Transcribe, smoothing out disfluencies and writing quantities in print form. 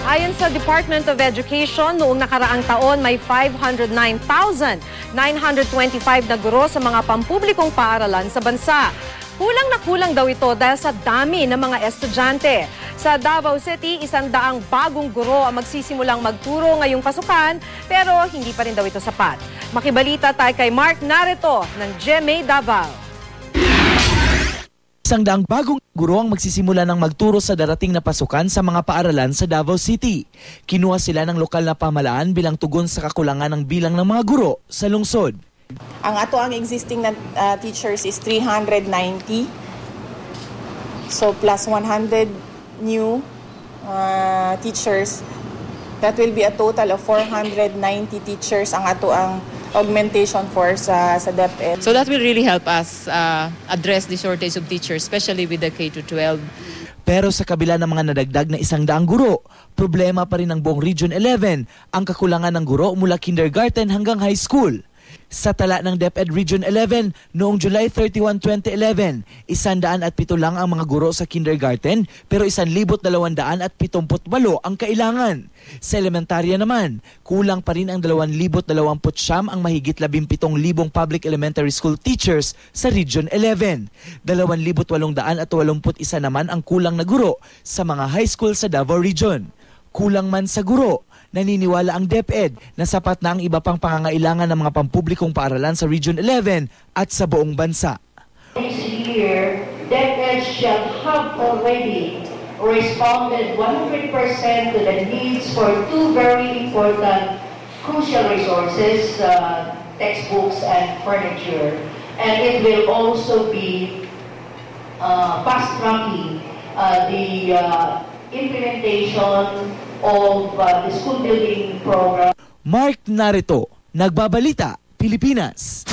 Ayon sa Department of Education, noong nakaraang taon may 509,925 na guro sa mga pampublikong paaralan sa bansa. Kulang na kulang daw ito dahil sa dami ng mga estudyante. Sa Davao City, 100 bagong guro ang magsisimulang magturo ngayong pasukan, pero hindi pa rin daw ito sapat. Makibalita tayo kay Mark Narito ng GMA Davao. 100 bagong guro ang magsisimula ng magturo sa darating na pasukan sa mga paaralan sa Davao City. Kinuha sila ng lokal na pamahalaan bilang tugon sa kakulangan ng bilang ng mga guro sa lungsod. Ang ato ang existing na teachers is 390. So plus 100 new teachers. That will be a total of 490 teachers ang ato ang augmentation force sa DepEd. So that will really help us address the shortage of teachers, especially with the K-12. Pero sa kabila ng mga nadagdag na 100 guro, problema pa rin ng buong Region 11 ang kakulangan ng guro mula kindergarten hanggang high school. Sa tala ng DepEd Region 11, noong July 31, 2011, 107 lang ang mga guro sa kindergarten pero 1,278 ang kailangan. Sa elementarya naman, kulang pa rin ang 2,029 ang mahigit 17,000 public elementary school teachers sa Region 11. 2,881 naman ang kulang na guro sa mga high school sa Davao Region. Kulang man sa guro, naniniwala ang DepEd na sapat na ang iba pang pangangailangan ng mga pampublikong paaralan sa Region 11 at sa buong bansa. This year, DepEd shall have already responded 100% to the needs for two very important crucial resources, textbooks and furniture. And it will also be fast-tracking the implementation of the school building program. Mark Narito, Nagbabalita, Pilipinas.